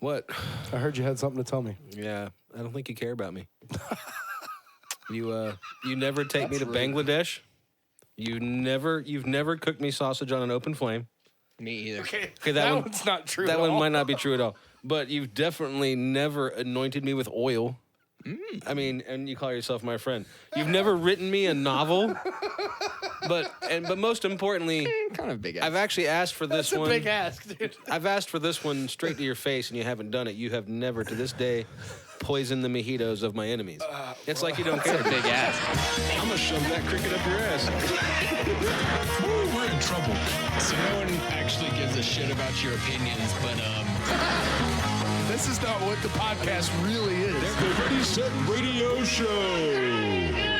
What? I heard you had something to tell me. Yeah, I don't think you care about me. You never take me to Bangladesh. You've never cooked me sausage on an open flame. Me either. Okay, that one's not true. That one might not be true at all. But you've definitely never anointed me with oil. I mean, and you call yourself my friend. You've never written me a novel. But most importantly, kind of big ask. I've actually asked for this one. That's a big ask, dude. I've asked for this one straight to your face, and you haven't done it. You have never, to this day, poisoned the mojitos of my enemies. It's like you don't care. That's a big ask. I'm gonna shove that cricket up your ass. Ooh, we're in trouble. So no one actually gives a shit about your opinions, but This is not what the podcast really is. the Ready Set Radio Show.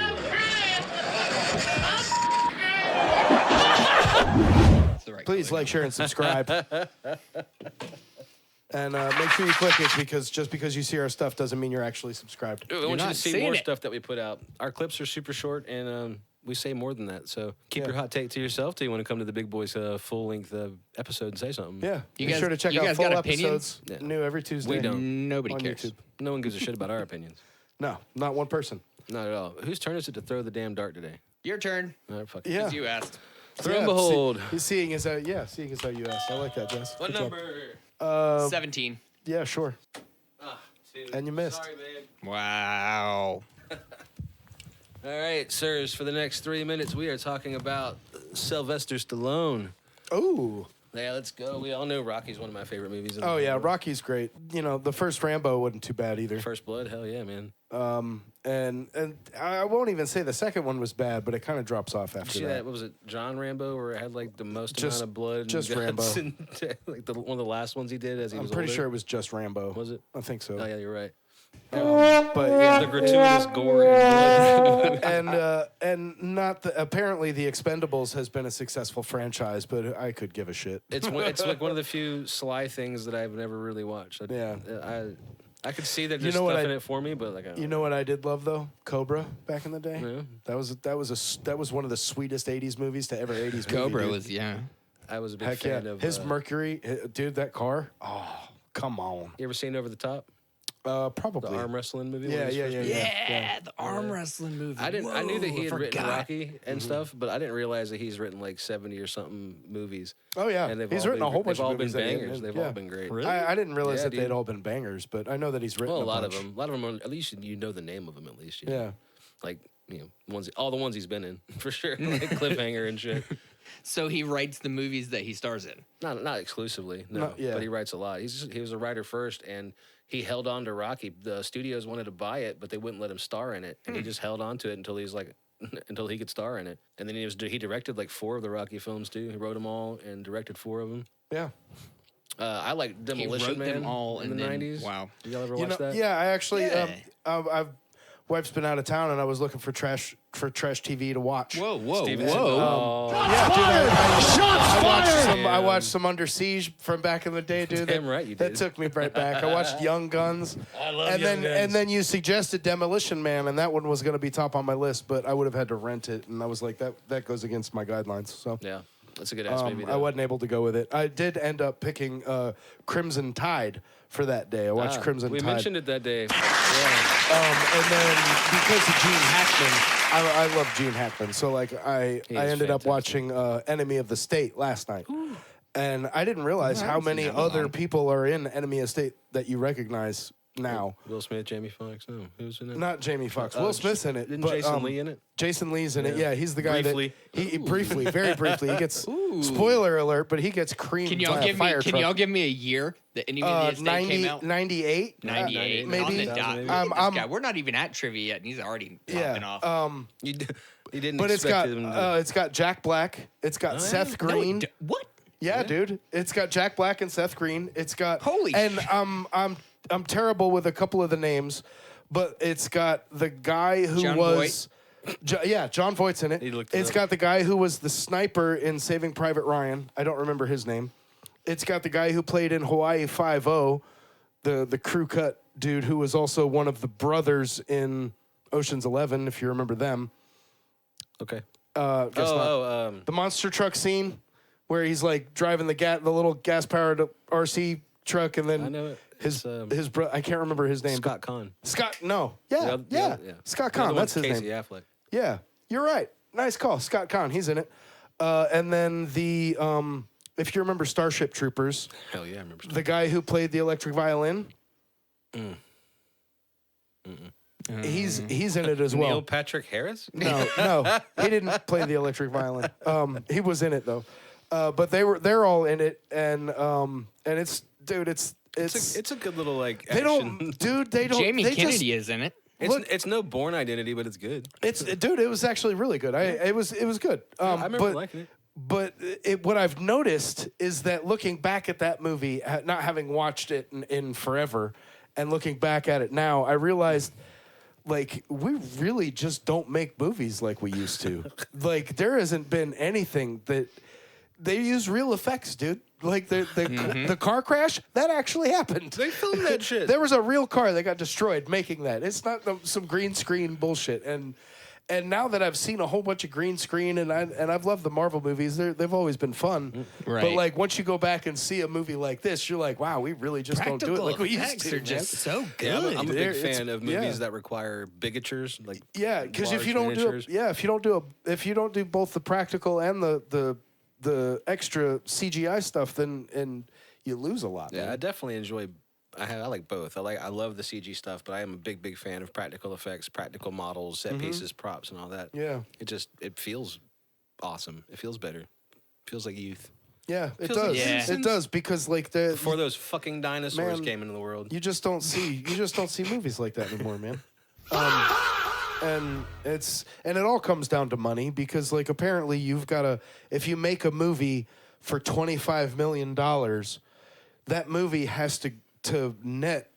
That's the right Please color. like, share, and subscribe. And make sure you click it because just because you see our stuff doesn't mean you're actually subscribed. I want you not to see saying more it. stuff that we put out. Our clips are super short, and we say more than that. So keep your hot take to yourself till you want to come to the Big Boys full-length episode and say something. Yeah. You Be guys- sure to check you out guys full got opinions? episodes new every Tuesday. We don't. Nobody on cares. YouTube. No one gives a shit about our opinions. No, not one person. Not at all. Whose turn is it to throw the damn dart today? Your turn. All right, fuck it. Yeah. Because you asked. Throw and behold. Seeing as how you asked. I like that, Jess. What Good job. number? 17. Yeah, sure. 2. And you missed. Sorry, babe. Wow. All right, sirs, for the next 3 minutes, we are talking about Sylvester Stallone. Ooh. Yeah, let's go. We all know Rocky's one of my favorite movies. in the Oh, yeah, world. Rocky's great. You know, the first Rambo wasn't too bad either. First Blood, hell yeah, man. And I won't even say the second one was bad, but it kind of drops off after See that. that? What was it? John Rambo, where it had like the most Just- amount of blood. just and guts Rambo. and, like one of the last ones he did as he I'm was pretty older. sure it was just Rambo. Was it? I think so. Oh yeah, you're right. But yeah, The gratuitous gore and blood. and not the, apparently the Expendables has been a successful franchise, but I could give a shit. It's like one of the few Sly things that I've never really watched. I could see that You just know what stuffing I- it for me, but like You know what I did love though? Cobra back in the day. Yeah. That was one of the sweetest '80s movies to ever '80s. Cobra movie, was, yeah. I was a big Heck yeah. fan of His Mercury, dude. That car. Oh, come on. You ever seen Over the Top? Probably. The arm wrestling movie? Yeah, when he was yeah, first yeah, made? The arm wrestling movie. I didn't. I knew that he had written forgot. Rocky and stuff, but I didn't realize that he's written like 70 or something movies. Oh yeah, And they've he's all written been, a whole bunch they've all of movies. been that he bangers. did. They've Yeah. all been great. Really? I didn't realize Yeah, that dude. they'd all been bangers, but I know that he's written Well, a lot bunch. of them. A lot of them. At least you know the name of them. At least. You know? Yeah. Like all the ones he's been in for sure. Like Cliffhanger and shit. So he writes the movies that he stars in. Not exclusively, no. Not- yeah. But he writes a lot. He was a writer first, and he held on to Rocky. The studios wanted to buy it, but they wouldn't let him star in it, and he just held on to it until until he could star in it. And then he directed like 4 of the Rocky films too. He wrote them all and directed 4 of them. Yeah. I like Demolition wrote Man them all in and the then- 90s. wow. Did y'all ever You watch know, that? yeah, I actually, Yeah. I've wife's been out of town, and I was looking for trash TV to watch. Whoa. Steven Seagal. Yeah, dude, I watched some Under Siege from back in the day, dude. Damn right you That did. took me right back. I watched Young Guns. I love and Young then Guns. and then you suggested Demolition Man, and that one was going to be top on my list, but I would have had to rent it, and I was like, that goes against my guidelines. So Yeah, that's a good ass movie. I though. wasn't able to go with it. I did end up picking Crimson Tide for that day. I watched Crimson we Tide. mentioned it that day. And then because of Gene Hackman, I love Gene Hackman. So like I ended up fantastic. watching Enemy of the State last night. And I didn't realize how many that other one. people are in Enemy of the State that you recognize now. Will Smith, Jamie Foxx. No, who's in it? Not Jamie Foxx. Will Smith's in it. Isn't but, Jason Lee in it? Jason Lee's in it. Yeah. Yeah, he's the guy Briefly. that he briefly, very briefly, he gets spoiler alert, but he gets creamed Can by y'all a give me? fire Can truck. y'all give me a year that Enemy of the State came out? 98? 98. maybe. On the dot. I'm- Look at this guy. We're not even at trivia yet, and he's already popping off. You didn't But expect him to. it's got Jack Black. It's got Seth Green. What? Yeah, dude. It's got Jack Black and Seth Green. It's got Holy and I'm terrible with a couple of the names, but it's got the guy who John was John Voight's in it. He looked it It's up. got the guy who was the sniper in Saving Private Ryan. I don't remember his name. It's got the guy who played in Hawaii Five-0, the crew cut dude who was also one of the brothers in Ocean's 11, if you remember them. Okay. Guess not. The monster truck scene where he's like driving the little gas-powered RC truck, and I then know it. his It's, his brother. I can't remember his name. Scott Conn. Scott. No. Yeah. The Yeah. other- Scott The other Conn. one's That's his Casey name. Affleck. Yeah. You're right. Nice call, Scott Conn. He's in it. And then the if you remember Starship Troopers, Hell yeah, I remember. the guy who played the electric violin. He's in it as well. Neil Patrick Harris. No, he didn't play the electric violin. He was in it though, but they're all in it, and it's dude, it's It's a good little like. they Action. don't, dude, they don't. Jamie they Kennedy just, is in it. It's no Bourne Identity, but it's good. it's dude, it was actually really good. It was good. I remember but, liking it. But what I've noticed is that looking back at that movie, not having watched it in forever, and looking back at it now, I realized. Like, we really just don't make movies like we used to. Like, there hasn't been anything that they use real effects, dude. Like the car crash that actually happened. They filmed that shit. There was a real car that got destroyed making that. It's not some green screen bullshit. And now that I've seen a whole bunch of green screen and I've loved the Marvel movies, they've always been fun. Right. But like once you go back and see a movie like this, you're like, wow, we really just don't do it like we used effects to. are just so good. Yeah, I'm a big It's- fan of movies that require bigatures, like Yeah, because if large you don't miniatures. if you don't do both the practical and the extra CGI stuff, then you lose a lot. Yeah, I man. definitely enjoy. I like both. I love the CG stuff, but I am a big fan of practical effects, practical models, set pieces, props, and all that. Yeah. It feels awesome. It feels better. Feels like youth. Yeah, it Feels like does. Yeah. It does because like the Before those fucking dinosaurs Man, came into the world. you just don't see movies like that anymore, man. And it all comes down to money because like apparently you've got to if you make a movie for $25 million, that movie has to net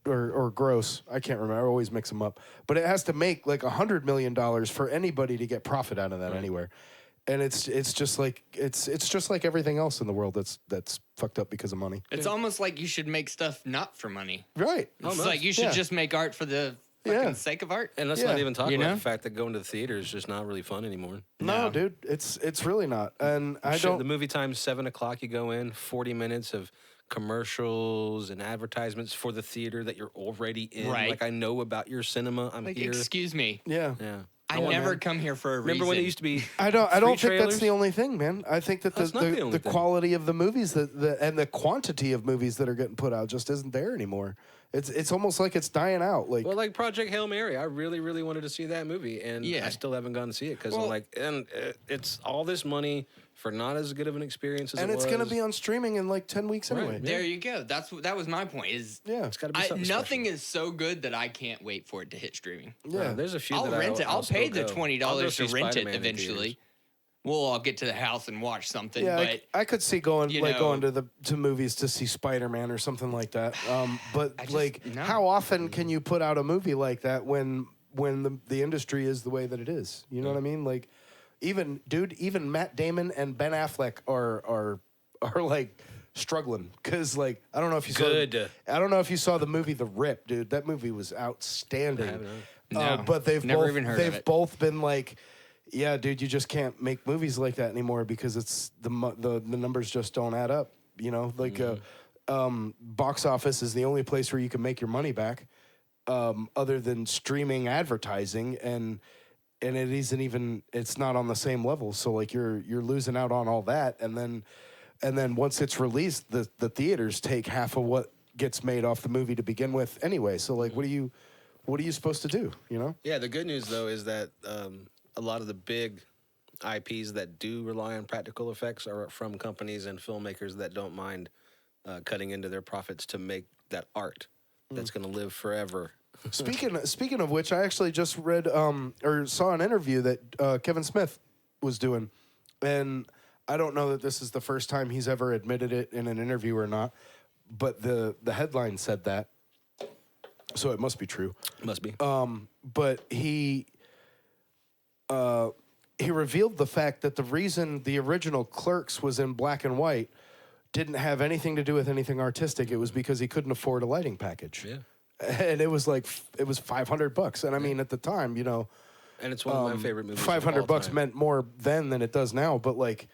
or gross. I can't remember. I always mix them up. But it has to make like $100 million for anybody to get profit out of that anywhere. And it's just like it's just like everything else in the world that's fucked up because of money. It's almost like you should make stuff not for money. Right. It's like you should Yeah. just make art for the fucking Yeah. sake of art. And let's Yeah. not even talk You about know? the fact that going to the theater is just not really fun anymore. No, No. dude, it's really not. And I Shit, don't. The movie time's 7:00. You go in, 40 minutes of commercials and advertisements for the theater that you're already in. Right. Like I know about your cinema. I'm Like, here. excuse me. Yeah. Yeah. I never come here for a reason. Remember when it used to be? I don't free think that's trailers? the only thing, man. I think that That's not the only the thing. quality of the movies and the quantity of movies that are getting put out just isn't there anymore. It's almost like it's dying out. Like Well, like Project Hail Mary, I really, really wanted to see that movie, and Yeah. I still haven't gone to see it because Well- I'm like, it's all this money for not as good of an experience as and it it's was. gonna be on streaming in like 10 weeks Right. anyway. There you go. That was my point. Is Yeah. It's got to be something nothing special. is so good that I can't wait for it to hit streaming. Yeah. There's a few. I'll that rent it. I'll still pay the go. $20 I'll go to see rent Spider-Man it in eventually. theaters. Well, I'll get to the house and watch something. Yeah, but I could see going you like know- going to movies to see Spider-Man or something like that. But just- like, no. how often can you put out a movie like that when the industry is the way that it is? You know what I mean? Like, even Matt Damon and Ben Affleck are like struggling because like I don't know if you Good. saw the movie The Rip, dude. That movie was outstanding. No, But they've never both even heard of they've it. both been like, yeah, dude, you just can't make movies like that anymore because it's the numbers just don't add up. You know, like box office is the only place where you can make your money back, other than streaming advertising, and it isn't even. It's not on the same level. So like you're losing out on all that, and then once it's released, the theaters take half of what gets made off the movie to begin with anyway. So like, what are you supposed to do? You know? Yeah, the good news though is that a lot of the big IPs that do rely on practical effects are from companies and filmmakers that don't mind cutting into their profits to make that art that's going to live forever. Speaking of which, I actually just read or saw an interview that Kevin Smith was doing, and I don't know that this is the first time he's ever admitted it in an interview or not, but the headline said that, so it must be true. Must be. But he revealed the fact that the reason the original Clerks was in black and white didn't have anything to do with anything artistic. It was because he couldn't afford a lighting package. Yeah. And it was $500, and I mean at the time, you know, And it's one of my favorite movies. of all $500 time. meant more then than it does now. But like,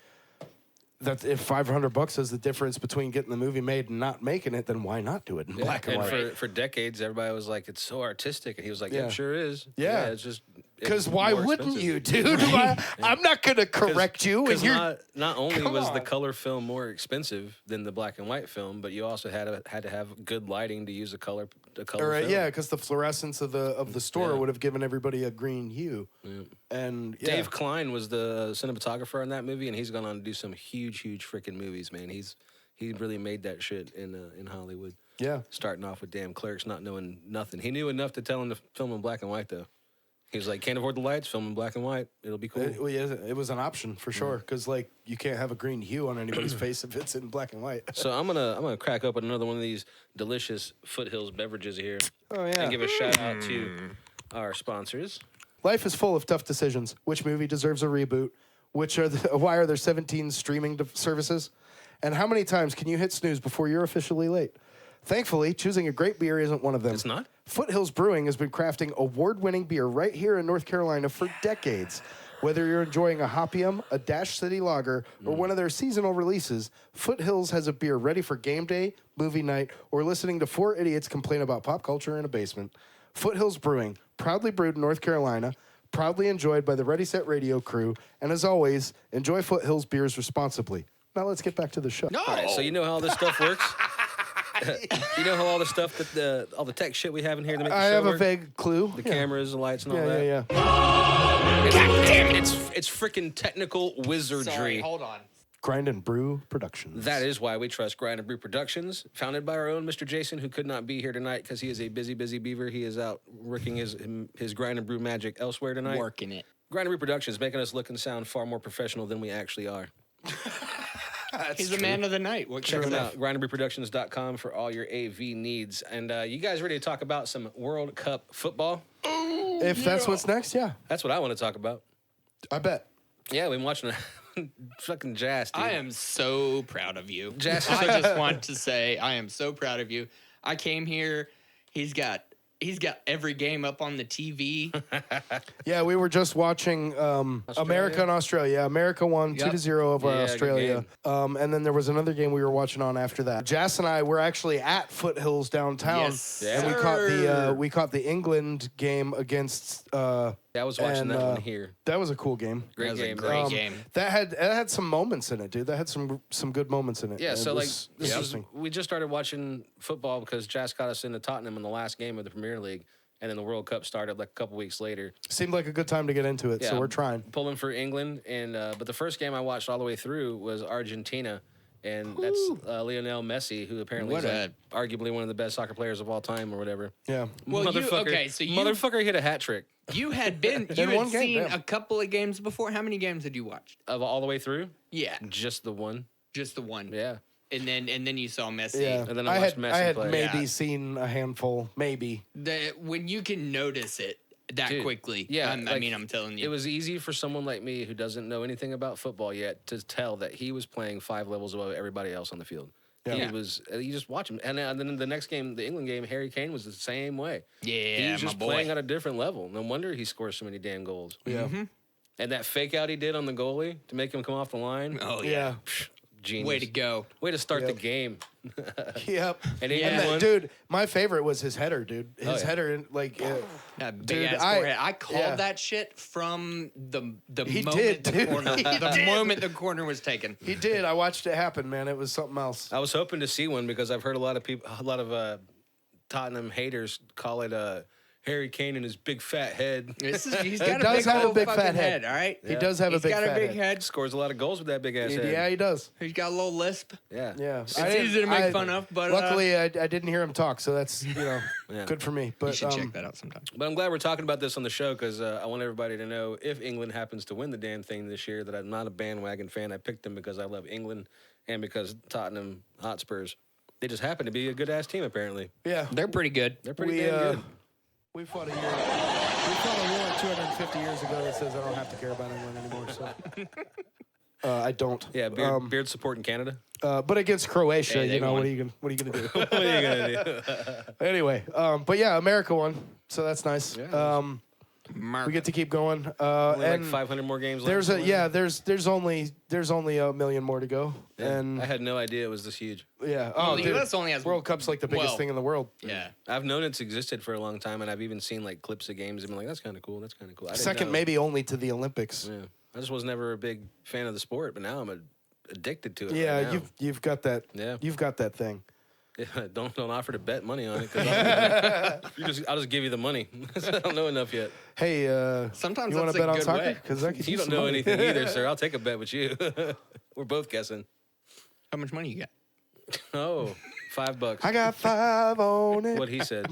that if $500 is the difference between getting the movie made and not making it, then why not do it in black and white? For decades, everybody was like, "It's so artistic," and he was like, "Yeah, Yeah. sure is." Yeah. It's just Because why more wouldn't expensive. you, dude? I'm not going to correct you. And Because you're not only Come was the on. color film more expensive than the black and white film, but you also had to have good lighting to use a color all right, film. yeah, because the fluorescence of the store Yeah. would have given everybody a green hue. And yeah. Dave Klein was the cinematographer in that movie, and he's gone on to do some huge freaking movies, man. He really made that shit in Hollywood. Yeah. Starting off with damn Clerks, not knowing nothing. He knew enough to tell him to film in black and white, though. He was like, "Can't afford the lights, film in black and white. It'll be cool." It was an option for sure, because like you can't have a green hue on anybody's face if it's in black and white. So I'm gonna crack open another one of these delicious Foothills beverages here. Oh yeah. And give a shout out to our sponsors. Life is full of tough decisions. Which movie deserves a reboot? Why are there 17 streaming services? And how many times can you hit snooze before you're officially late? Thankfully, choosing a great beer isn't one of them. It's not? Foothills Brewing has been crafting award-winning beer right here in North Carolina for decades. Whether you're enjoying a Hopium, a Dash City Lager, or one of their seasonal releases, Foothills has a beer ready for game day, movie night, or listening to four idiots complain about pop culture in a basement. Foothills Brewing, proudly brewed in North Carolina, proudly enjoyed by the Ready Set Radio crew, and as always, enjoy Foothills beers responsibly. Now let's get back to the show. No. All right, so you know how all this stuff works? You know how all the stuff that all the tech shit we have in here to make the I show have a work? vague clue. The cameras, the lights, and all Yeah, that. yeah, yeah. God damn it! It's freaking technical wizardry. Sorry, hold on. Grind and Brew Productions. That is why we trust Grind and Brew Productions, founded by our own Mr. Jason, who could not be here tonight because he is a busy beaver. He is out working his Grind and Brew magic elsewhere tonight. Working it. Grind and Brew Productions making us look and sound far more professional than we actually are. He's the man of the night. What Check can them I out, say? grindandbrewproductions.com for all your AV needs. And you guys ready to talk about some World Cup football? If that's what's next, yeah. That's what I want to talk about. I bet. Yeah, we've been watching fucking Jazz, dude. I am so proud of you. Jazz- I just want to say I am so proud of you. I came here. He's got every game up on the TV. Yeah, we were just watching America and Australia. America won Yep. 2-0 over Yeah, good Australia. And then there was another game we were watching on after that. Jas and I were actually at Foothills downtown. Yes, And we caught the England game against Yeah, I was watching and, that one here. that was a cool game. Great That was a game. great game. That had some moments in it, dude. That had some good moments in it. Yeah, It so like was this is, interesting. we just started watching football because Jazz got us into Tottenham in the last game of the Premier League, and then the World Cup started like a couple weeks later. Seemed like a good time to get into it, so Yeah, we're trying. pulling for England, and but the first game I watched all the way through was Argentina, and that's Lionel Messi, who apparently What is like, arguably one of the best soccer players of all time or whatever. Yeah. Well, motherfucker hit a hat trick you had been In one game, seen damn. a couple of games before. How many games had you watched? of all the way through. Yeah, Just the one. just the one. Yeah. And then you saw Messi. Yeah. And then I watched Messi I had play. maybe Yeah. seen a handful, maybe. When you can notice it that Dude, quickly. yeah, I like, mean, I'm telling you. It was easy for someone like me who doesn't know anything about football yet to tell that he was playing 5 levels above everybody else on the field. Yeah. You just watch him. And then the next game, the England game, Harry Kane was the same way. Yeah, He was my just boy. playing at a different level. No wonder he scores so many damn goals. Yeah. And that fake out he did on the goalie to make him come off the line. Oh Yeah. yeah. Genius. Way to go. Way to start the Yep. game. Yep. And he Yeah. won. Dude, my favorite was his header, dude. His yeah. header, like, That big Dude, ass I- forehead. I called yeah. that shit from the He moment did, the dude. corner He the did. moment the corner was taken. he did. I watched it happen, man. It was something else. I was hoping to see one because I've heard a lot of Tottenham haters call it Harry Kane and his big fat head. He's got a does big have a old big fucking fat head. all right? He does have He's a big got fat a big head. head. Scores a lot of goals with that big ass head. Yeah, he does. He's got a little lisp. Yeah. Yeah. It's easy to make fun of, but luckily, I didn't hear him talk, so that's Yeah. good for me. you But should check that out sometime. But I'm glad we're talking about this on the show because I want everybody to know if England happens to win the damn thing this year that I'm not a bandwagon fan. I picked them because I love England and because Tottenham Hotspurs. They just happen to be a good ass team apparently. yeah, They're pretty good. They're pretty we damn good. we fought a year. We fought a war 250 years ago that says I don't have to care about England anymore. So I don't. Yeah, beard support in Canada. But against Croatia, Hey, they you know, won. what are you gonna do? What are you gonna do? Anyway, but yeah, America won, so that's nice. Yeah, We get to keep going. Only and like 500 more games there's left. there's only a million more to go. Yeah, And I had no idea it was this huge. yeah. Well, Oh, the dude. US only has World Cup's like the biggest well, thing in the world. Yeah. I've known it's existed for a long time, and I've even seen like clips of games and been like, that's kind of cool. That's kind of cool. I didn't Second, know. maybe only to the Olympics. Yeah, I just was never a big fan of the sport, but now I'm addicted to it. Yeah, right now. you've got that. Yeah. You've got that thing. Yeah, don't offer to bet money on it. 'Cause I'll just give you the money. I don't know enough yet. Hey, Sometimes you want that's to a bet on good soccer? way. Because I could You use don't some know money. anything either, sir. I'll take a bet with you. We're both guessing. How much money you got? Oh, $5. I got 5 on it. What he said.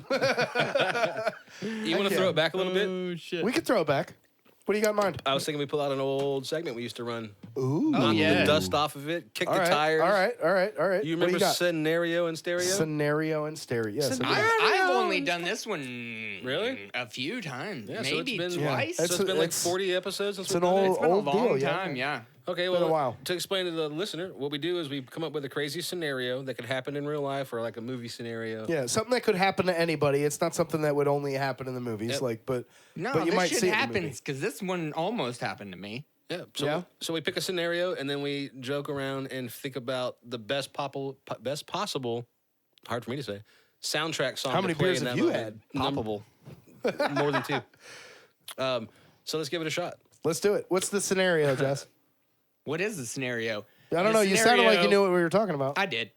You want to throw it back a little bit? Oh shit. We could throw it back. What do you got in mind? I was thinking we pull out an old segment we used to run. Ooh. Knock yeah. the dust off of it, kick All the right. tires. All right. You What do remember got? scenario and stereo? Scenario and stereo. Yes. I do. I've only done this one Really? a few times, Yeah, so maybe it's been- twice. So it's been like It's- 40 episodes since it's we've an done it? old- It's been a old long deal, time, yeah. Okay, been a well, while. to explain to the listener, what we do is we come up with a crazy scenario that could happen in real life or like a movie scenario. Yeah, something that could happen to anybody. It's not something that would only happen in the movies. Yep. Like, but No, but you this might shit see it in the happens movie. because this one almost happened to me. Yeah. So, Yeah. so we pick a scenario and then we joke around and think about the best possible, hard for me to say, soundtrack song. How to many play beers in have that you moment. had? Poppable. More than 2. So let's give it a shot. Let's do it. What's the scenario, Jess? What is the scenario? I don't The know. You sounded like you scenario- knew what we were talking about. I did.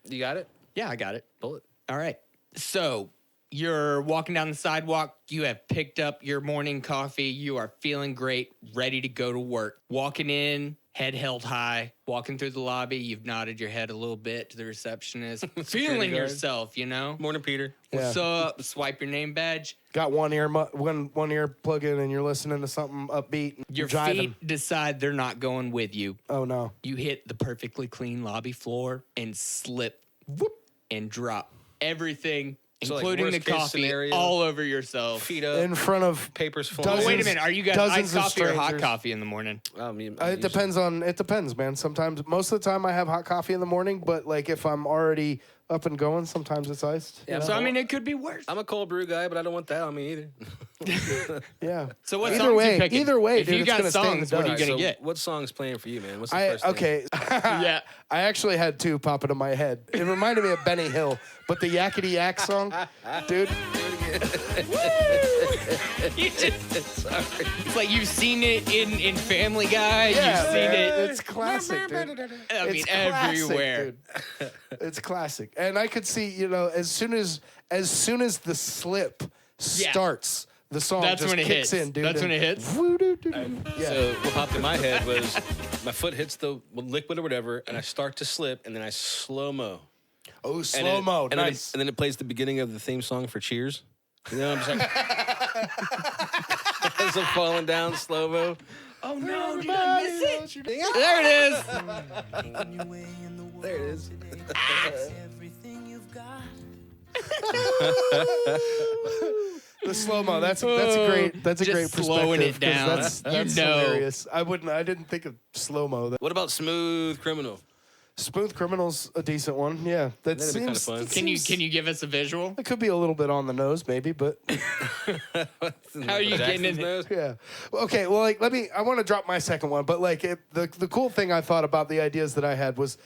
You got it? Yeah, I got it. Pull it. All right. So you're walking down the sidewalk. You have picked up your morning coffee. You are feeling great, ready to go to work. Walking in, head held high. Walking through the lobby, you've nodded your head a little bit to the receptionist. Feeling guard. yourself, you know? Morning, Peter. Yeah. What's up? Swipe your name badge. Got one ear one ear plug in, and you're listening to something upbeat. And Your you're jiving. feet decide they're not going with you. Oh no. You hit the perfectly clean lobby floor and slip, whoop, and drop everything, So, like, including the worst case coffee, scenario, all over yourself. Feet up, In front of. papers flying. Dozens- Wait a minute. Are you guys dozens iced of coffee or hot strangers. coffee in the morning? It depends on. It depends, man. Sometimes, most of the time, I have hot coffee in the morning. But like, if I'm already up and going, sometimes it's iced. Yeah, So, I mean, it could be worse. I'm a cold brew guy, but I don't want that on me either. Yeah. So what Either songs way- you picking? either way, if dude, you it's got gonna stay in the songs, what are you dust. gonna So get? what song's playing for you, man? What's the first thing? Okay. Yeah. I actually had 2 pop into my head. It reminded me of Benny Hill, but the Yakety Yak song, dude. You just- it's like you've seen it in Family Guy. Yeah, You've seen it. It's classic, dude. I mean, It's classic, everywhere. dude. It's classic, and I could see, as soon as the slip starts, the song That's just when it kicks hits. in, dude. That's when and it hits. woo-doo-doo-doo. Yeah. So what popped in my head was my foot hits the liquid or whatever, and I start to slip, and then I slow mo. Oh, slow mo, nice. And then it plays the beginning of the theme song for Cheers. You know, I'm just like, as I'm falling down slow mo. Oh no! Did I miss it? it? There it is. There it is. The slow mo. That's a great. That's a Just great perspective. slowing it 'cause down. That's You know. hilarious. I didn't think of slow mo. What about Smooth Criminal? Smooth Criminal's a decent one. Yeah, that That'd be kinda seems. fun. that Can you seems- give us a visual? It could be a little bit on the nose, maybe, but How are you getting in it? yeah. Okay, well, like, I want to drop my second one, but like, the cool thing I thought about the ideas that I had was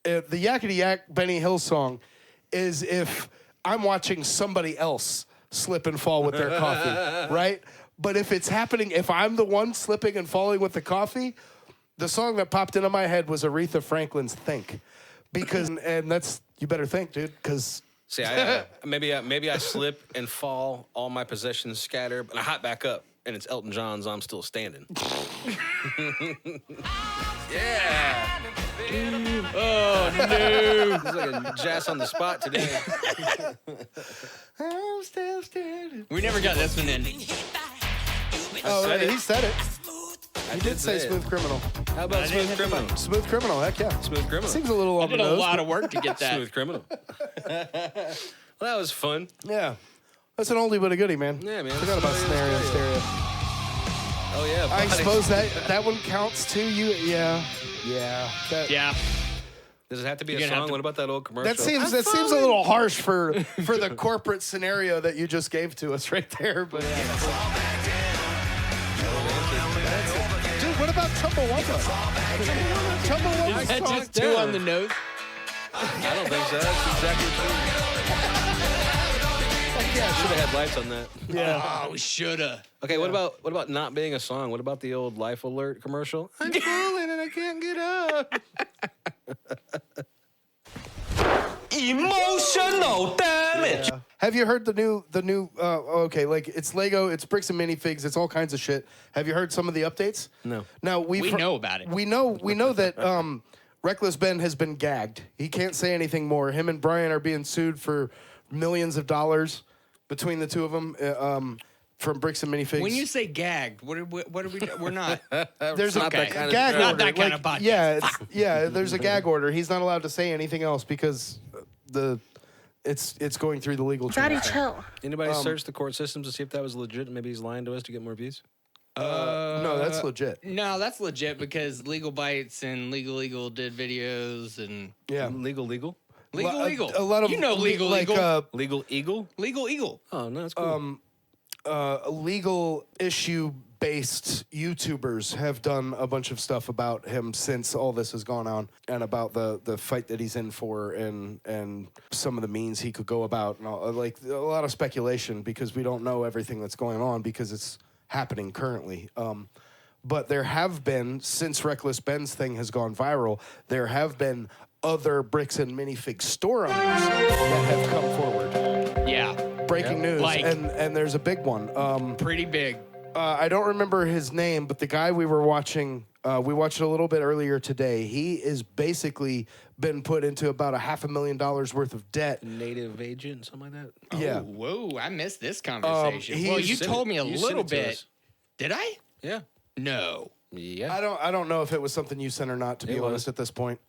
the Yakety Yak Benny Hill song is if I'm watching somebody else slip and fall with their coffee, right? But if I'm the one slipping and falling with the coffee, the song that popped into my head was Aretha Franklin's "Think," because and that's you better think, dude, because. See, maybe I slip and fall, all my possessions scatter, but I hop back up, and it's Elton John's "I'm Still Standing." Yeah. Oh no! It's like a jazz on the spot today. I'm still standing. We never got this one in. Oh, said yeah, it. he said it. He did say it. Smooth Criminal. How about Smooth Criminal? Smooth Criminal, heck yeah. Smooth Criminal. Seems a little I on the did a nose. lot but- of work to get that. Smooth Criminal. Well, that was fun. Yeah. That's an oldie but a goodie, man. Yeah, man. Forgot about Scenario and Stereo. Oh yeah. I body. suppose that one counts too. Yeah. That, Yeah. Does it have to be You're a gonna have song? to- What about that old commercial? That seems a little harsh for the corporate scenario that you just gave to us right there. But Chumbawamba. Chumbawamba. Is that just two on the nose? I don't think so. That's exactly true. Yeah, I should have had lights on that. Yeah. Oh, shoulda. Okay, what about not being a song? What about the old Life Alert commercial? I'm falling and I can't get up. Emotional damage. Yeah. Have you heard the new? Okay, like it's Lego, it's bricks and minifigs, it's all kinds of shit. Have you heard some of the updates? No. Now We know about it. We know that Reckless Ben has been gagged. He can't say anything more. Him and Brian are being sued for millions of dollars between the two of them. From bricks and minifigs. When you say gagged, what are we? We're not. There's Not a that kind of- gag Not order. that kind of podcast. Yeah, there's a gag order. He's not allowed to say anything else because it's going through the legal channel. Daddy, chill. Anybody search the court systems to see if that was legit? Maybe he's lying to us to get more views. No, that's legit. No, that's legit because Legal Bites and Legal did videos and Yeah. Legal. Legal. A lot of you know Legal like Legal Eagle? Legal. Oh, no, that's cool. legal issue based YouTubers have done a bunch of stuff about him since all this has gone on and about the fight that he's in for and some of the means he could go about and all, like a lot of speculation because we don't know everything that's going on because it's happening currently. But there have been, since Reckless Ben's thing has gone viral, there have been other bricks and minifig store owners that have come forward. Yeah, Breaking news, Like- and there's a big one. pretty big. I don't remember his name, but the guy we were watching, we watched it a little bit earlier today. He is basically been put into about $500,000 worth of debt. Native agent, something like that. Yeah. Oh, whoa, I missed this conversation. Well, you sent told it- me a you sent little it to bit. us. Did I? Yeah. No. Yeah. I don't know if it was something you sent or not, to be It honest, was. at this point.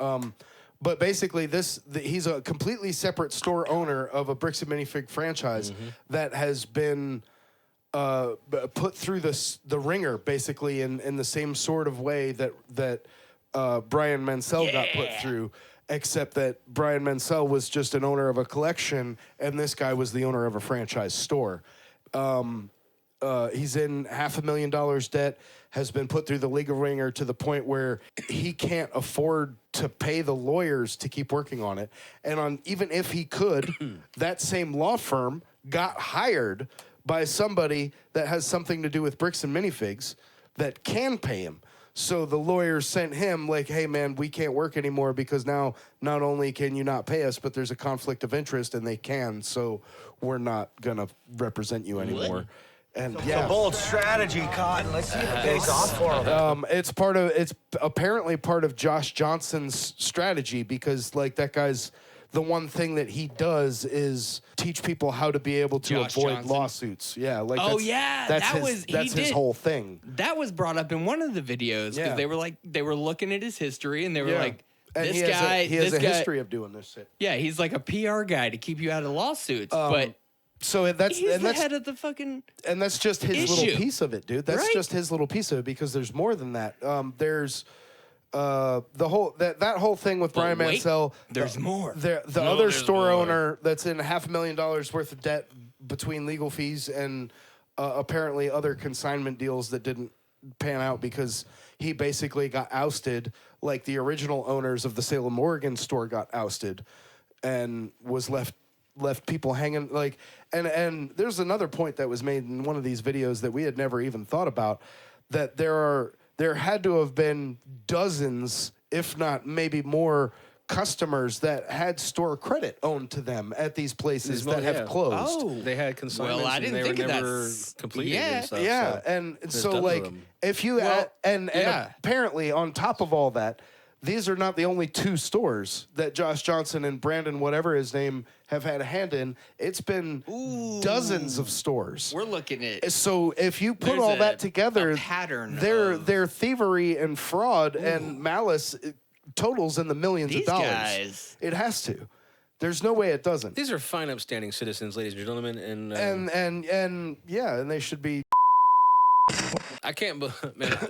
But basically, he's a completely separate store owner of a bricks and minifig franchise that has been put through the ringer, basically in the same sort of way that Brian Mansell got put through, except that Brian Mansell was just an owner of a collection, and this guy was the owner of a franchise store. He's in $500,000 debt, has been put through the legal ringer to the point where he can't afford to pay the lawyers to keep working on it. And even if he could, that same law firm got hired by somebody that has something to do with bricks and minifigs that can pay him. So the lawyers sent him like, hey, man, we can't work anymore because now not only can you not pay us, but there's a conflict of interest and they can. So we're not going to represent you anymore. And yeah, Bold strategy, Cotton. Let's see if it pays off for him. it's apparently part of Josh Johnson's strategy because like that guy's the one thing that he does is teach people how to be able to Josh avoid Johnson. lawsuits. Yeah, like Oh, that's, yeah, that's that his, was- he that's his did. whole thing. That was brought up in one of the videos because Yeah. they were looking at his history and they were Yeah. like, And this he has guy, he has this a guy, history of doing this shit. yeah, he's like a PR guy to keep you out of lawsuits, but So that's he's and the that's head of the fucking. and that's just his little issue. piece of it, dude. That's Right? just his little piece of it because there's more than that. There's the whole that whole thing with Brian wait, Mansell. there's more. The No, other there's store more. owner that's in $500,000 worth of debt between legal fees and apparently other consignment deals that didn't pan out because he basically got ousted, like the original owners of the Salem, Oregon store got ousted, and was left people hanging like and there's another point that was made in one of these videos that we had never even thought about, that there had to have been dozens, if not maybe more, customers that had store credit owned to them at these places that Yeah. have closed. Oh, They had consignments Well, I didn't and they think were of that. never completed Yeah. and stuff. Yeah, so and there's so tons of like them. if you Well, add, and yeah. apparently on top of all that, these are not the only two stores that Josh Johnson and Brandon, whatever his name, have had a hand in. It's been dozens of stores. we're looking at. So if you put There's all a- that together, a pattern their thievery and fraud and malice totals in the millions These of dollars. guys. It has to. There's no way it doesn't. These are fine, upstanding citizens, ladies and gentlemen, and And yeah, and they should be. I can't, man.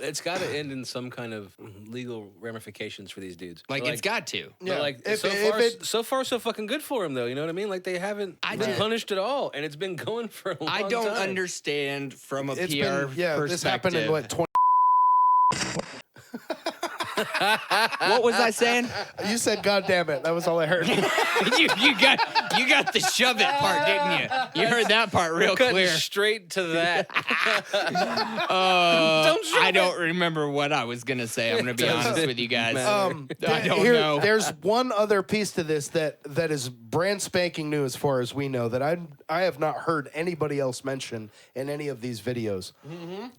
It's got to end in some kind of legal ramifications for these dudes. Like, But, it's got to. but, Yeah. like If so far, so fucking good for him, though. You know what I mean? Like they haven't been just- punished at all, and it's been going for a long I don't time. understand from a It's PR been, yeah, perspective. this happened in what 20. What was I saying? You said, "God damn it." That was all I heard. you got the shove it part, didn't you? You heard that part real Cutting clear. straight to that. I don't remember what I was gonna say. I'm gonna be honest with you guys. I don't know. There's one other piece to this that is brand spanking new as far as we know that I have not heard anybody else mention in any of these videos.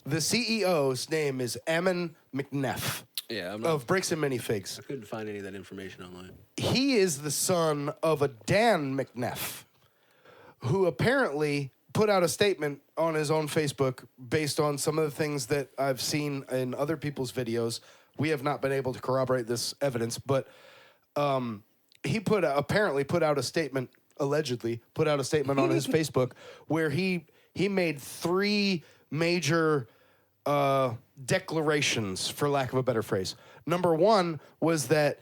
The CEO's name is Ammon McNeff Yeah, of Bricks and Minifigs. I couldn't find any of that information online. He is the son of a Dan McNeff, who apparently put out a statement on his own Facebook based on some of the things that I've seen in other people's videos. We have not been able to corroborate this evidence, but he apparently put out a statement, allegedly put out a statement on his Facebook where he made 3 major declarations, for lack of a better phrase. Number 1 was that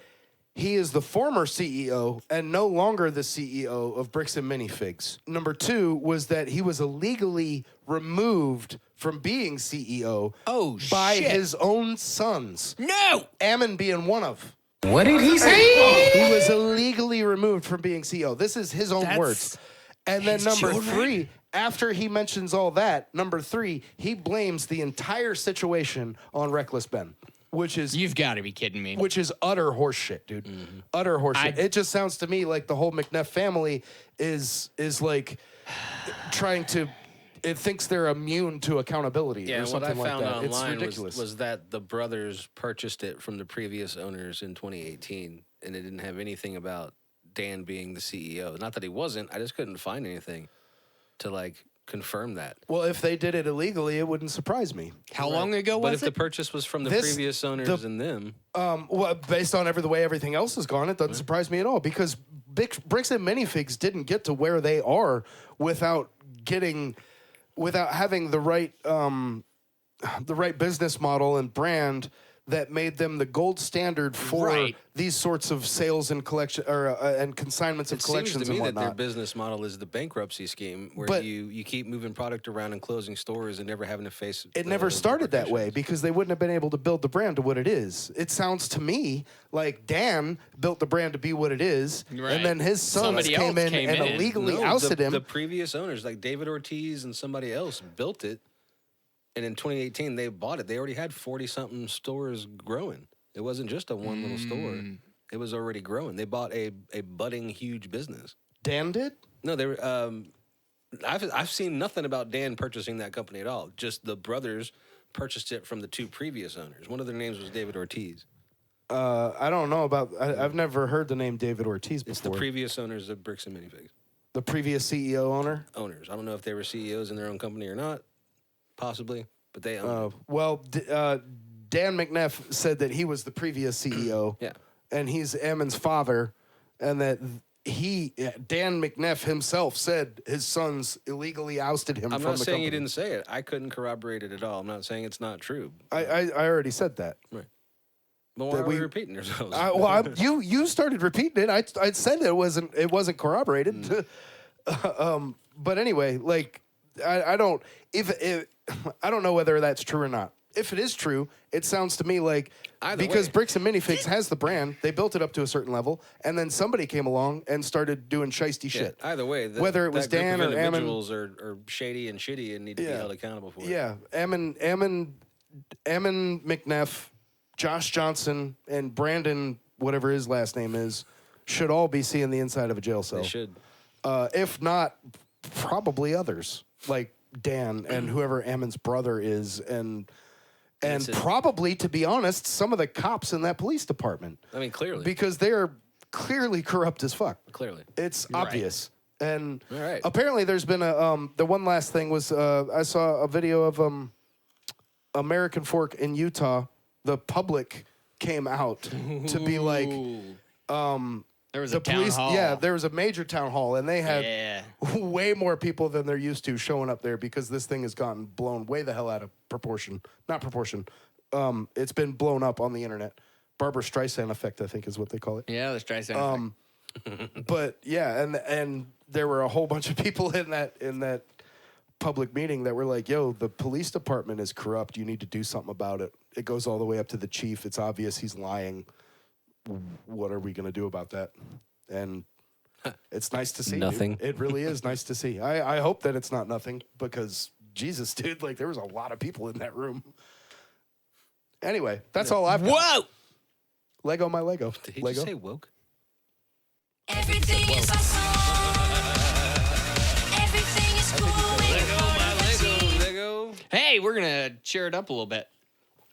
he is the former CEO and no longer the CEO of Bricks and Minifigs. Number 2 was that he was illegally removed from being CEO by his own sons. No! Ammon being one of. What did he say? He was illegally removed from being CEO. This is his own words. And then number 3, after he mentions all that, number 3, he blames the entire situation on Reckless Ben, which is You've got to be kidding me. which is utter horseshit, dude. Utter horseshit. It just sounds to me like the whole McNeff family is like trying to. It thinks they're immune to accountability Yeah, or and what I something like found that. It's online ridiculous. was that the brothers purchased it from the previous owners in 2018, and it didn't have anything about Dan being the CEO. Not that he wasn't. I just couldn't find anything to like confirm that. Well, if they did it illegally, it wouldn't surprise me. How long ago But was if the it? purchase was from the This- previous owners and them, Well, based on the way everything else has gone, it doesn't surprise me at all because Bricks and Minifigs didn't get to where they are without having the right business model and brand that made them the gold standard for these sorts of sales and collection and consignments of it seems collections to me and that their whatnot. business model is the bankruptcy scheme, where But- you keep moving product around and closing stores and never having to face. It never started that way because they wouldn't have been able to build the brand to what it is. It sounds to me like Dan built the brand to be what it is, Right. and then his sons Somebody came else in came and in. illegally No, ousted him. The previous owners, like David Ortiz and somebody else, built it, and in 2018 they bought it. They already had 40-something stores growing. It wasn't just a one little store. It was already growing. They bought a budding huge business. Dan did? No, they were. I've seen nothing about Dan purchasing that company at all. Just the brothers purchased it from the 2 previous owners. One of their names was David Ortiz. I don't know about. I've never heard the name David Ortiz before. It's the previous owners of Bricks and Minifigs. The previous CEO owner. Owners. I don't know if they were CEOs in their own company or not. Possibly, but they owned it. Well, Dan McNeff said that he was the previous CEO. Yeah. And he's Ammon's father, and that Dan McNeff himself said his sons illegally ousted him I'm from not the saying company. he didn't say it. I couldn't corroborate it at all. I'm not saying it's not true. I already said that. Right. But why are we repeating ourselves? You started repeating it. I said it wasn't corroborated. But anyway, like I don't know whether that's true or not. If it is true, it sounds to me like because way. Bricks and Minifigs has the brand, they built it up to a certain level, and then somebody came along and stared doing shiesty shit. Either way, Whether it was that group Dan of or Ammon- individuals are shady and shitty and need to be held accountable for it. Yeah, Ammon McNeff, Josh Johnson, and Brandon, whatever his last name is, should all be seeing the inside of a jail cell. They should. If not, probably others like Dan and whoever Ammon's brother is, and probably, to be honest, some of the cops in that police department. I mean, clearly. Because they're clearly corrupt as fuck. Clearly. It's obvious. And All right. apparently there's been the one last thing was I saw a video of American Fork in Utah. The public came out to be like There was the a town police. hall. Yeah, there was a major town hall, and they had Yeah. way more people than they're used to showing up there because this thing has gotten blown way the hell out of proportion. Not proportion. It's been blown up on the internet. Barbara Streisand effect, I think, is what they call it. Yeah, the Streisand. But yeah, and there were a whole bunch of people in that public meeting that were like, yo, the police department is corrupt. You need to do something about it. It goes all the way up to the chief. It's obvious he's lying. What are we going to do about that? And it's nice to see. Nothing. Dude. It really is nice to see. I hope that it's not nothing because Jesus, dude, like there was a lot of people in that room. Anyway, that's all I've got. Whoa! Lego my Lego. Did he Lego. just say woke? Everything is awesome. Everything is cool. Lego. Hey, we're gonna cheer it up a little bit.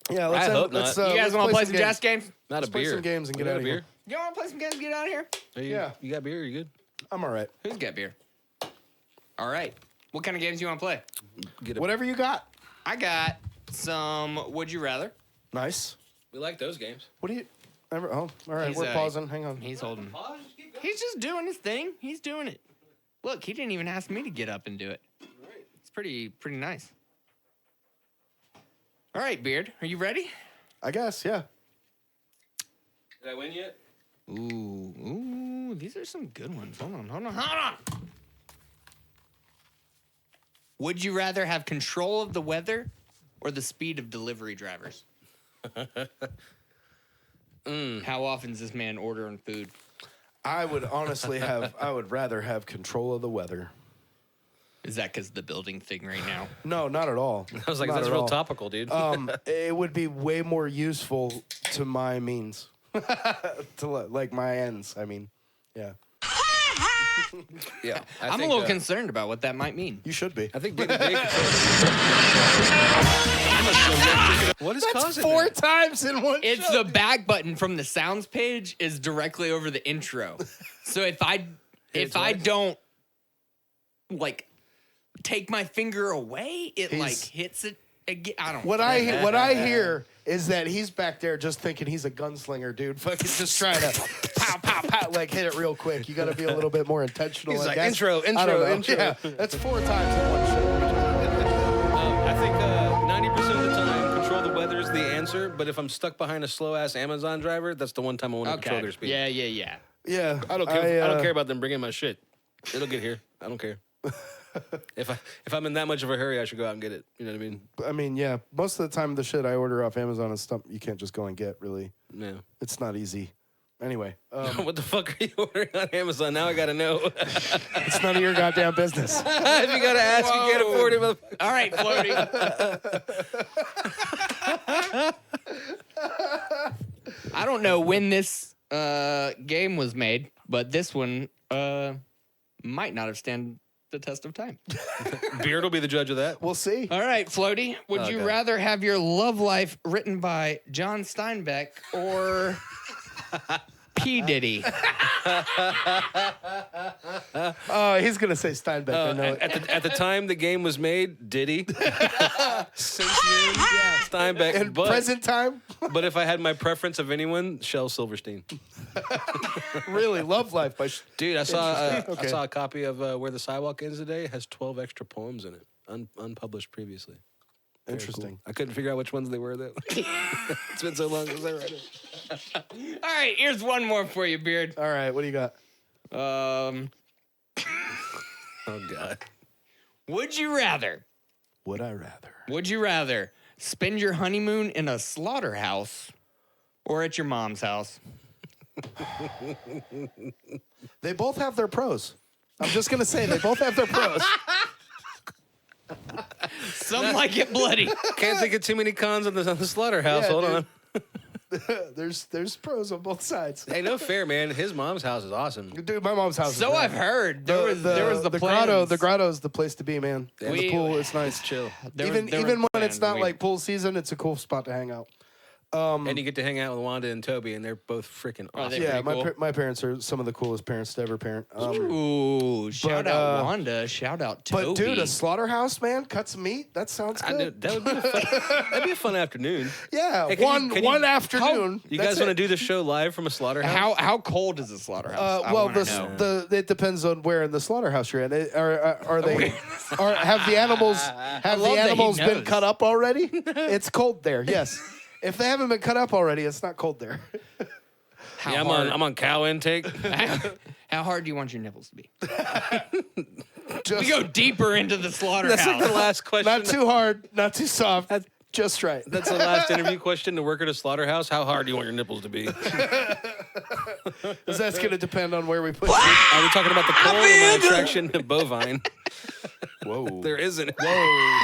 Yeah, I hope not. You guys want to play some games. jazz games? Not Let's a play beer. some games and We get got out a of here. You want to play some games? Get out of here. Yeah. You got beer? You good? I'm all right. Who's got beer? All right. What kind of games do you want to play? Get a, Whatever you got. I got some Would You Rather. Nice. we like those games. What do you? Oh, all right. He's, We're pausing. Hang on. He's holding. He's just doing his thing. He's doing it. Look, he didn't even ask me to get up and do it. It's pretty nice. All right, Beard, are you ready? I guess. Yeah. Did I win yet? Ooh, these are some good ones. Hold on. Would you rather have control of the weather or the speed of delivery drivers? How often is this man ordering food? I would honestly I would rather have control of the weather. Is that because of the building thing right now? No, not at all. I was like, Not that's at real all. topical, dude. It would be way more useful to my means, to like my ends. I mean, yeah, yeah. I'm a little concerned about what that might mean. you should be. I think getting big. What is causing Four that? times in one. It's show. the back button from the sounds page is directly over the intro. So if I don't like take my finger away, it like He's- hits it again. I don't. What I hear is that he's back there just thinking he's a gunslinger, dude. Fucking just trying to pow, pow, pow, like hit it real quick. You got to be a little bit more intentional. He's I like, guess. intro, I don't know. intro. Yeah, that's 4 times in one show. I think 90% of the time, control the weather is the answer. But if I'm stuck behind a slow ass Amazon driver, that's the one time I want to control their speed. Yeah. Yeah, I don't care. I don't care about them bringing my shit. It'll get here. I don't care. If I'm in that much of a hurry, I should go out and get it. You know what I mean? I mean, yeah. Most of the time, the shit I order off Amazon is stuff you can't just go and get. Really, Yeah. it's not easy. Anyway, What the fuck are you ordering on Amazon? Now I gotta know. it's none of your goddamn business. If you gotta ask, you can't afford it. Motherfucker. All right, Floaty. I don't know when this game was made, but this one might not have stand the test of time. Beard will be the judge of that. We'll see. All right, Floaty, would you God. rather have your love life written by John Steinbeck or P. Diddy? Oh, he's gonna say Steinbeck. I know it. At the time the game was made, Diddy. Since then, Steinbeck. In but, present time, but if I had my preference of anyone, Shel Silverstein. really, Love Life by. Dude, I saw Okay. I saw a copy of Where the Sidewalk Ends Today. It has 12 extra poems in it, unpublished previously. Very Interesting. cool. I couldn't figure out which ones they were though. It's been so long since I read it. All right, here's one more for you, Beard. All right, what do you got? Oh God. Would you rather Would I rather? spend your honeymoon in a slaughterhouse or at your mom's house? They both have their pros. I'm just gonna say they both have their pros. Some like it bloody. Can't think of too many cons on the slaughterhouse. Yeah, Hold dude. on. There's pros on both sides. Hey, no fair, man. His mom's house is awesome. Dude, my mom's house. So is I've rad. heard. There was the grotto. plans. The grotto is the place to be, man. Yeah, And the we- pool, it's nice. Chill. There even there even were when it's plans. not like pool season, it's a cool spot to hang out. And you get to hang out with Wanda and Toby, and they're both freaking Are they awesome. Yeah, pretty cool? my parents are some of the coolest parents to ever parent. Ooh, shout out uh, Wanda. Shout out Toby. But dude, a slaughterhouse, man, cut some meat. That sounds good. That would be that'd be a fun afternoon. Yeah, Hey, can you- one afternoon. You guys want to do the show live from a slaughterhouse? how cold is a slaughterhouse? I Well, wanna know. it depends on where in the slaughterhouse you're in. Are they? Have the animals love that he been knows. cut up already? It's cold there. Yes. If they haven't been cut up already, it's not cold there. How Yeah, hard, I'm on cow intake. how hard do you want your nipples to be? We go deeper into the slaughterhouse. That's like the last question. Not too hard, not too soft. Just right. That's the last interview question to work at a slaughterhouse. How hard do you want your nipples to be? Because that's going to depend on where we put Are we talking about the coal or my attraction to bovine? Whoa. There isn't. Whoa.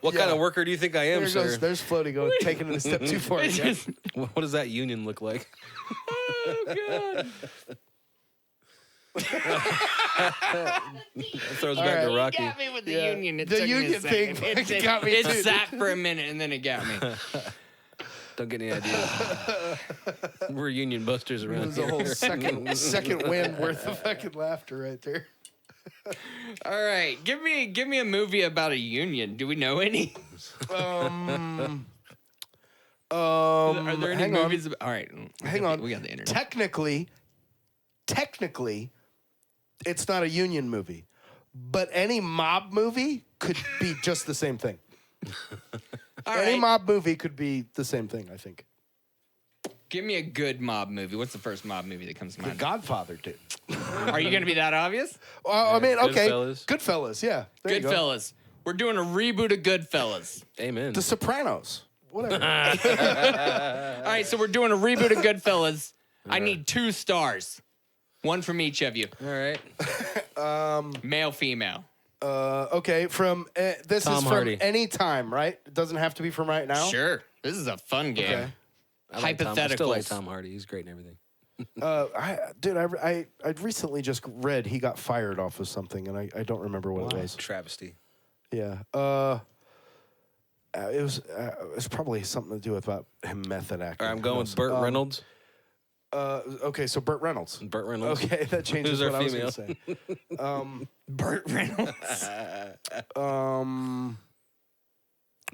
What kind of worker do you think I am, There sir? goes, there's Floaty going, taking it a step too far. It's again. just- What does that union look like? oh, God. It throws back to Rocky. You got me with the Yeah. union. It The took me a union thing second. fucking got me It too. sat for a minute and then it got me. Don't get any ideas. We're union busters around There's a here. whole second win worth of fucking laughter right there. All right, give me a movie about a union. Do we know any? Are there any hang on. movies? All right, Hang on. We got the internet. Technically, it's not a union movie, but any mob movie could be just the same thing. All Any right, mob movie could be the same thing, I think. give me a good mob movie. What's the first mob movie that comes to The mind? Godfather did. Are you going to be that obvious? Well, I mean, okay. Goodfellas. Goodfellas, yeah. There you go. Goodfellas. We're doing a reboot of Goodfellas. Amen. The Sopranos. Whatever. All right, so we're doing a reboot of Goodfellas. I need 2 stars. One from each of you. All right. Male, female. Okay, from this Tom is from Hardy. any time, right? It doesn't have to be from right now. Sure. This is a fun game. Okay. I like Tom, I still like Hypotheticals. Tom Hardy. He's great and everything. I recently just read he got fired off of something, and I don't remember what it was. Travesty. Yeah. It was probably something to do with about him method acting. All right, I'm going with Burt Reynolds. Okay, so Burt Reynolds. Burt Reynolds. Okay, that changes Who's our what I was going to say. Burt Reynolds.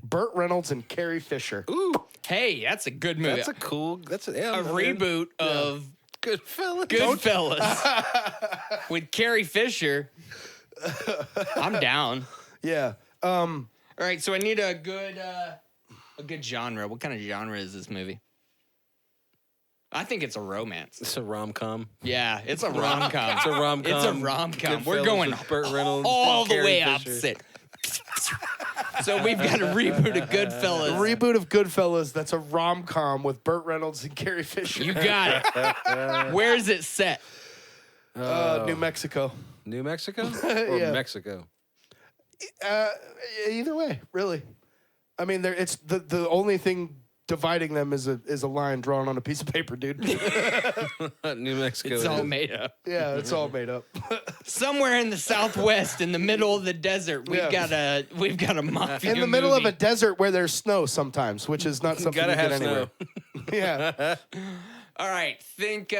Burt Reynolds and Carrie Fisher. Ooh, Hey, that's a good movie. that's a a reboot of Goodfellas. Goodfellas with Carrie Fisher. I'm down. Yeah. All right, so I need a good genre. What kind of genre is this movie? I think it's a romance. It's a rom-com. Yeah, it's a rom-com. It's a rom-com. It's a rom-com. We're Goodfellas going with Burt Reynolds all and the Carrie way Fisher. opposite. So we've got a reboot of Goodfellas. Reboot of Goodfellas. That's a rom-com with Burt Reynolds and Carrie Fisher. You got it. Where is it set? New Mexico. New Mexico or Yeah. Mexico? Either way, really. I mean, it's the only thing dividing them is a line drawn on a piece of paper, dude. New Mexico. It's it all is. made up. Yeah, it's all made up. Somewhere in the Southwest, in the middle of the desert, we've Yeah. got a mafia In the middle of movie. a desert where there's snow sometimes, which is not something Gotta you get have anywhere. Yeah. All right, think.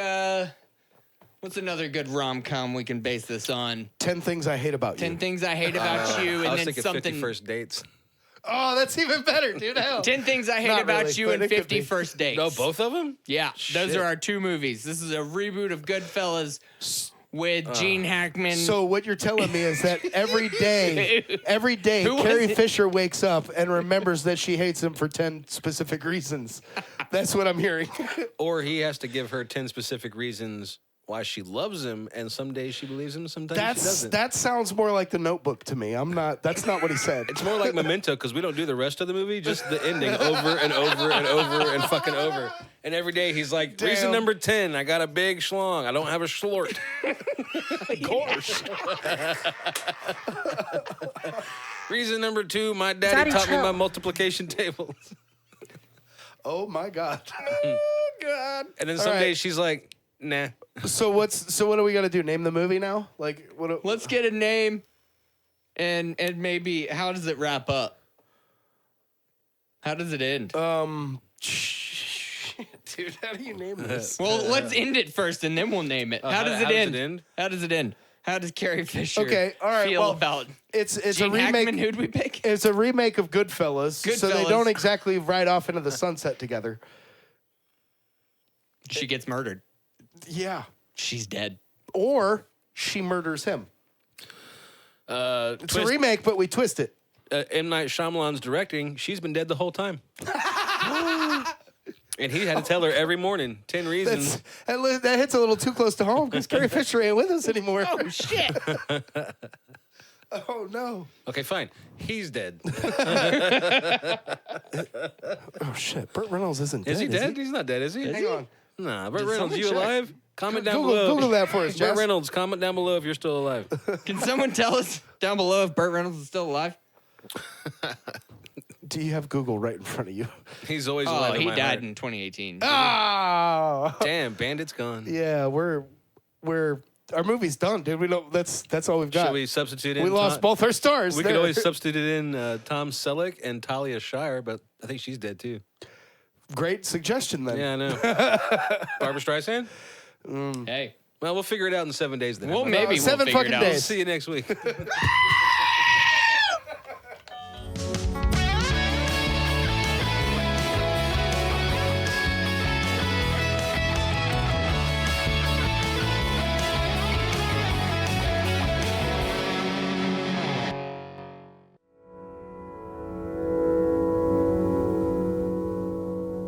What's another good rom-com we can base this on? 10 Things I Hate About 10 You. Things I Hate About You, I and was then thinking something. 50 First Dates. Oh, that's even better, dude. Hell. 10 Things I Hate Not About really, You but and it could 50 be. First Dates. No, both of them? Yeah, those Shit. are our 2 movies. This is a reboot of Goodfellas with Gene Hackman. So what you're telling me is that every day Who was Carrie it? Fisher wakes up and remembers that she hates him for 10 specific reasons. That's what I'm hearing. Or he has to give her 10 specific reasons why she loves him, and some days she believes him, sometimes she doesn't. That sounds more like The Notebook to me. That's not what he said. It's more like Memento, because we don't do the rest of the movie, just the ending over and over and over and fucking over. And every day he's like, reason Damn. number 10, I got a big schlong. I don't have a schlort. Of course. Reason number 2, my daddy taught me my multiplication tables. Oh my God. And then some right. days she's like, nah. So what do we got to do? Name the movie now? Like what? let's get a name, and maybe how does it wrap up? How does it end? Dude, how do you name this? Well, let's end it first, and then we'll name it. How does it end? How does it end? How does Carrie Fisher Okay, all right, feel well, about It's a Gene remake. Hackman? Who'd we pick? It's a remake of Goodfellas, so they Goodfellas. don't exactly ride off into the sunset together. She gets murdered. Yeah. She's dead. Or she murders him. It's a remake, but we twist it. M. Night Shyamalan's directing, she's been dead the whole time. And he had to tell her every morning 10 reasons. That hits a little too close to home because Carrie Fisher ain't with us anymore. Oh shit! no. Okay, fine. He's dead. Oh shit, Burt Reynolds isn't dead. Is he dead? He's not dead, is he? Hang on. Nah, Burt Did Reynolds, someone you check? alive? Comment down Google, below. Google that for us, Burt Jess. Reynolds, comment down below if you're still alive. Can someone tell us down below if Burt Reynolds is still alive? Do you have Google right in front of you? He's always Oh, alive in he my died heart. in 2018. Ah, Damn, Bandit's gone. yeah, we're our movie's done, dude. We don't. That's all we've got. Should we substitute in? We lost both our stars. We there. could always substitute in Tom Selleck and Talia Shire, but I think she's dead too. Great suggestion then. Yeah, I know. Barbara Streisand? Hey. Well, we'll figure it out in 7 days then. Well, How about maybe that? we'll 7 figure it fucking out. days. See you next week.